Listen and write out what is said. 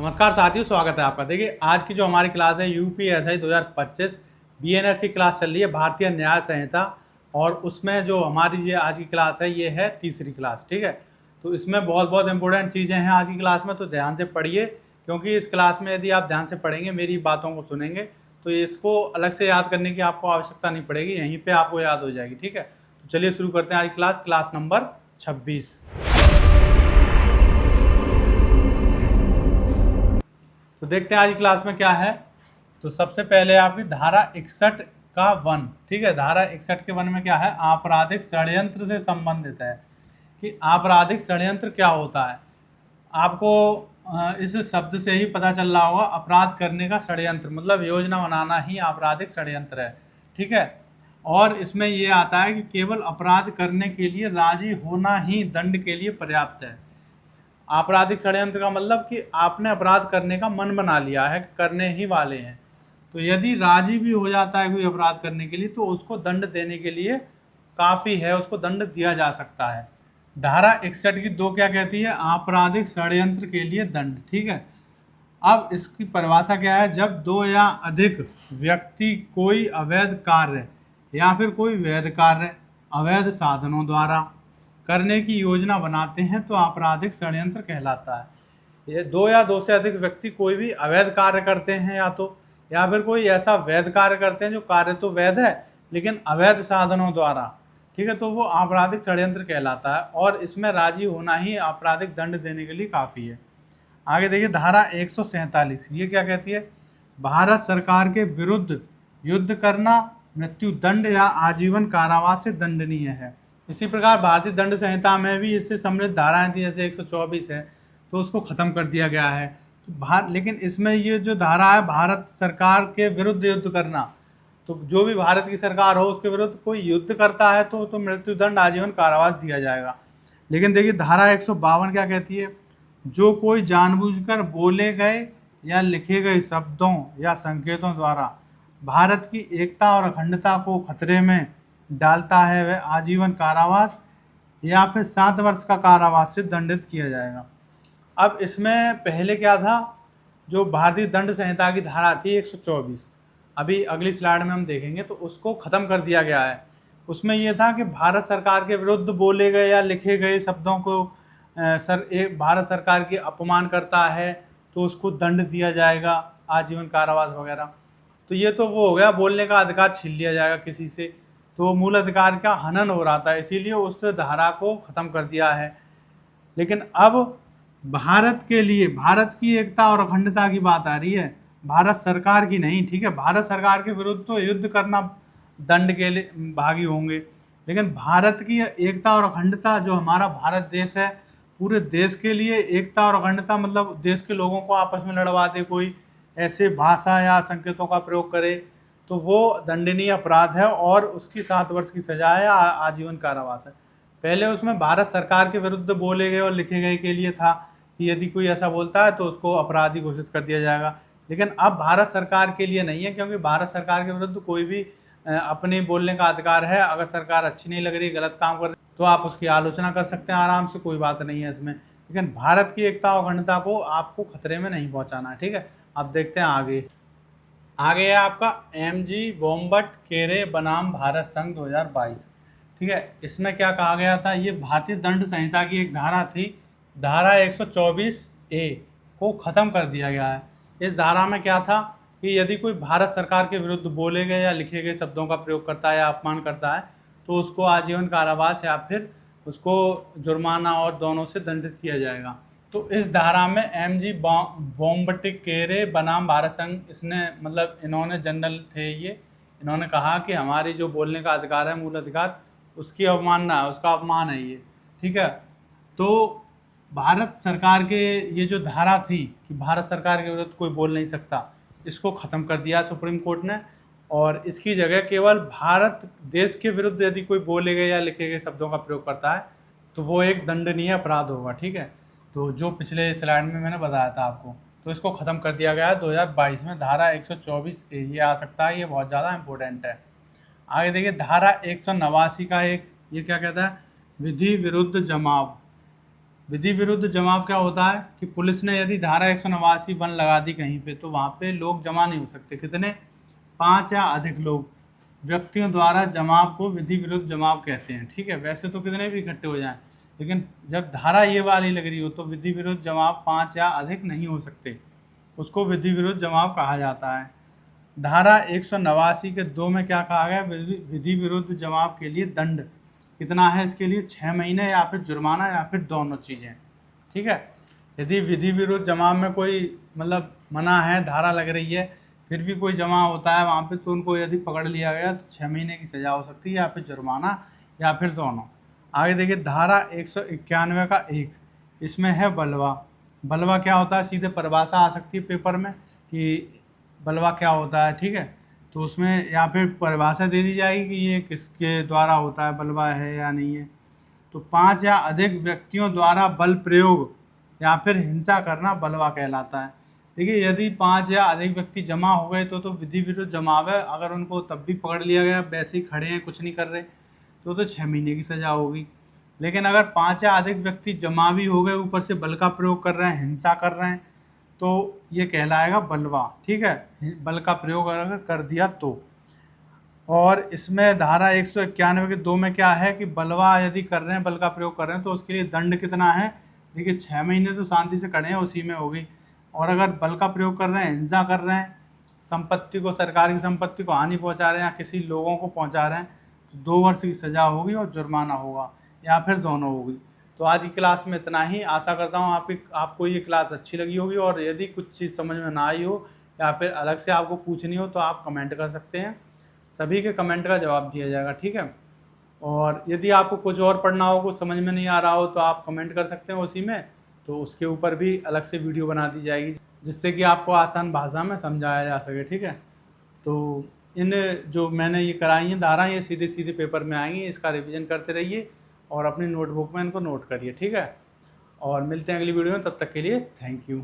नमस्कार साथियों, स्वागत है आपका। देखिए, आज की जो हमारी क्लास है यूपीएसआई 2025 बीएनएस की क्लास चल रही है, भारतीय न्याय संहिता। और उसमें जो हमारी ये आज की क्लास है ये है तीसरी क्लास। ठीक है, तो इसमें बहुत बहुत इंपॉर्टेंट चीज़ें हैं आज की क्लास में, तो ध्यान से पढ़िए। क्योंकि इस क्लास में यदि आप ध्यान से पढ़ेंगे, मेरी बातों को सुनेंगे, तो इसको अलग से याद करने की आपको आवश्यकता नहीं पड़ेगी, यहीं पर आपको याद हो जाएगी। ठीक है, तो चलिए शुरू करते हैं आज क्लास नंबर 26। तो देखते हैं आज की क्लास में क्या है। तो सबसे पहले आपकी धारा 61 का वन। ठीक है, धारा 61 के वन में क्या है, आपराधिक षड्यंत्र से संबंधित है कि आपराधिक षड्यंत्र क्या होता है। आपको इस शब्द से ही पता चल रहा होगा, अपराध करने का षड्यंत्र मतलब योजना बनाना ही आपराधिक षड्यंत्र है। ठीक है, और इसमें यह आता है कि केवल अपराध करने के लिए राजी होना ही दंड के लिए पर्याप्त है। आपराधिक षड्यंत्र का मतलब कि आपने अपराध करने का मन बना लिया है, करने ही वाले हैं, तो यदि राजी भी हो जाता है कोई अपराध करने के लिए तो उसको दंड देने के लिए काफ़ी है, उसको दंड दिया जा सकता है। धारा 61 की 2 क्या कहती है, आपराधिक षड्यंत्र के लिए दंड। ठीक है, अब इसकी परिभाषा क्या है, जब दो या अधिक व्यक्ति कोई अवैध कार्य या फिर कोई वैध कार्य अवैध साधनों द्वारा करने की योजना बनाते हैं तो आपराधिक षड्यंत्र कहलाता है। ये दो या दो से अधिक व्यक्ति कोई भी अवैध कार्य करते हैं या फिर कोई ऐसा वैध कार्य करते हैं जो कार्य तो वैध है लेकिन अवैध साधनों द्वारा। ठीक है, तो वो आपराधिक षड्यंत्र कहलाता है और इसमें राजी होना ही आपराधिक दंड देने के लिए काफ़ी है। आगे देखिए, धारा 147 ये क्या कहती है, भारत सरकार के विरुद्ध युद्ध करना मृत्यु दंड या आजीवन कारावास से दंडनीय है। इसी प्रकार भारतीय दंड संहिता में भी इससे सम्मिलित धाराएं थी, जैसे 124 है तो उसको ख़त्म कर दिया गया है। तो लेकिन इसमें ये जो धारा है, भारत सरकार के विरुद्ध युद्ध करना, तो जो भी भारत की सरकार हो उसके विरुद्ध कोई युद्ध करता है तो मृत्यु दंड आजीवन कारावास दिया जाएगा। लेकिन देखिए, धारा 152 क्या कहती है, जो कोई जानबूझकर बोले गए या लिखे गए शब्दों या संकेतों द्वारा भारत की एकता और अखंडता को खतरे में डालता है वह आजीवन कारावास या फिर 7 वर्ष का कारावास से दंडित किया जाएगा। अब इसमें पहले क्या था, जो भारतीय दंड संहिता की धारा थी 124, अभी अगली स्लाइड में हम देखेंगे, तो उसको ख़त्म कर दिया गया है। उसमें यह था कि भारत सरकार के विरुद्ध बोले गए या लिखे गए शब्दों को भारत सरकार की अपमान करता है तो उसको दंड दिया जाएगा, आजीवन कारावास वगैरह। तो ये तो वो हो गया, बोलने का अधिकार छीन लिया जाएगा किसी से, तो मूल अधिकार का हनन हो रहा था, इसीलिए उस धारा को ख़त्म कर दिया है। लेकिन अब भारत के लिए भारत की एकता और अखंडता की बात आ रही है, भारत सरकार की नहीं। ठीक है, भारत सरकार के विरुद्ध तो युद्ध करना दंड के लिए भागी होंगे, लेकिन भारत की एकता और अखंडता, जो हमारा भारत देश है, पूरे देश के लिए एकता और अखंडता मतलब देश के लोगों को आपस में लड़वा दे, कोई ऐसे भाषा या संकेतों का प्रयोग करे तो वो दंडनीय अपराध है और उसकी 7 वर्ष की सजा है, आजीवन कारावास है। पहले उसमें भारत सरकार के विरुद्ध बोले गए और लिखे गए के लिए था कि यदि कोई ऐसा बोलता है तो उसको अपराधी घोषित कर दिया जाएगा। लेकिन अब भारत सरकार के लिए नहीं है, क्योंकि भारत सरकार के विरुद्ध कोई भी अपने बोलने का अधिकार है। अगर सरकार अच्छी नहीं लग रही, गलत काम कर रही, तो आप उसकी आलोचना कर सकते हैं आराम से, कोई बात नहीं है इसमें। लेकिन भारत की एकता और अखंडता को आपको खतरे में नहीं पहुंचाना है। ठीक है, अब देखते हैं आगे है आपका MG वॉम्बट केरे बनाम भारत संघ 2022। ठीक है, इसमें क्या कहा गया था, ये भारतीय दंड संहिता की एक धारा थी, धारा 124A को ख़त्म कर दिया गया है। इस धारा में क्या था कि यदि कोई भारत सरकार के विरुद्ध बोले गए या लिखे गए शब्दों का प्रयोग करता है या अपमान करता है तो उसको आजीवन कारावास या फिर उसको जुर्माना और दोनों से दंडित किया जाएगा। तो इस धारा में MG वॉम्बटिकेरे बनाम भारत संघ, इसने मतलब इन्होंने जनरल थे ये, इन्होंने कहा कि हमारी जो बोलने का अधिकार है, मूल अधिकार, उसकी अवमानना है, उसका अपमान है ये। ठीक है, तो भारत सरकार के ये जो धारा थी कि भारत सरकार के विरुद्ध कोई बोल नहीं सकता, इसको ख़त्म कर दिया सुप्रीम कोर्ट ने, और इसकी जगह केवल भारत देश के विरुद्ध यदि कोई बोले गए या लिखे गए शब्दों का प्रयोग करता है तो वो एक दंडनीय अपराध होगा। ठीक है, तो जो पिछले स्लाइड में मैंने बताया था आपको, तो इसको ख़त्म कर दिया गया है 2022 में। धारा 124A ये आ सकता है, ये बहुत ज़्यादा इम्पोर्टेंट है। आगे देखिए, धारा 189 का एक, ये क्या कहता है, विधि विरुद्ध जमाव। विधि विरुद्ध जमाव क्या होता है कि पुलिस ने यदि धारा 189 लगा दी कहीं पे, तो वहाँ पे लोग जमा नहीं हो सकते। कितने? 5 या अधिक लोग व्यक्तियों द्वारा जमाव को विधि विरुद्ध जमाव कहते हैं। ठीक है, वैसे तो कितने भी इकट्ठे हो जाएं, लेकिन जब धारा ये वाली लग रही हो तो विधि विरुद्ध जमाव 5 या अधिक नहीं हो सकते, उसको विधि विरुद्ध जमाव कहा जाता है। धारा 189 के 2 में क्या कहा गया? विधि विरुद्ध जमाव के लिए दंड कितना है? इसके लिए 6 महीने या फिर जुर्माना या फिर दोनों चीज़ें। ठीक है, यदि विधि विरुद्ध जमाव में कोई मतलब मना है, धारा लग रही है, फिर भी कोई जमा होता है वहाँ पे, तो उनको यदि पकड़ लिया गया तो 6 महीने की सज़ा हो सकती है या फिर जुर्माना या फिर दोनों। आगे देखिए धारा 191 का 1, इसमें है बलवा। बलवा क्या होता है? सीधे परिभाषा आ सकती है पेपर में कि बलवा क्या होता है। ठीक है, तो उसमें या फिर परिभाषा दे दी जाएगी कि ये किसके द्वारा होता है, बलवा है या नहीं है। तो 5 या अधिक व्यक्तियों द्वारा बल प्रयोग या फिर हिंसा करना बलवा कहलाता है। देखिए, यदि 5 या अधिक व्यक्ति जमा हो गए तो विधि विरुद्ध जमाव है। अगर उनको तब भी पकड़ लिया गया, वैसे ही खड़े हैं, कुछ नहीं कर रहे, तो 6 महीने की सज़ा होगी। लेकिन अगर 5 या अधिक व्यक्ति जमा भी हो गए, ऊपर से बल का प्रयोग कर रहे हैं, हिंसा कर रहे हैं, तो ये कहलाएगा बलवा। ठीक है, बल का प्रयोग अगर कर दिया तो। और इसमें धारा 191 के 2 में क्या है कि बलवा यदि कर रहे हैं, बल का प्रयोग कर रहे हैं, तो उसके लिए दंड कितना है? देखिए, 6 महीने तो शांति से खड़े हैं, उसी में होगी। और अगर बल का प्रयोग कर रहे हैं, हिंसा कर रहे हैं, संपत्ति को, सरकार की संपत्ति को हानि पहुंचा रहे हैं या किसी लोगों को पहुंचा रहे हैं, तो 2 वर्ष की सज़ा होगी और जुर्माना होगा या फिर दोनों होगी। तो आज की क्लास में इतना ही। आशा करता हूँ आपको ये क्लास अच्छी लगी होगी, और यदि कुछ चीज़ समझ में ना आई हो या फिर अलग से आपको पूछनी हो तो आप कमेंट कर सकते हैं, सभी के कमेंट का जवाब दिया जाएगा। ठीक है, और यदि आपको कुछ और पढ़ना हो, कुछ समझ में नहीं आ रहा हो, तो आप कमेंट कर सकते हैं उसी में, तो उसके ऊपर भी अलग से वीडियो बना दी जाएगी, जिससे कि आपको आसान भाषा में समझाया जा सके। ठीक है, तो इन जो मैंने ये कराई हैं धारा, ये सीधे सीधे पेपर में आएंगी, इसका रिवीजन करते रहिए और अपनी नोटबुक में इनको नोट करिए। ठीक है, और मिलते हैं अगली वीडियो में, तब तक के लिए थैंक यू।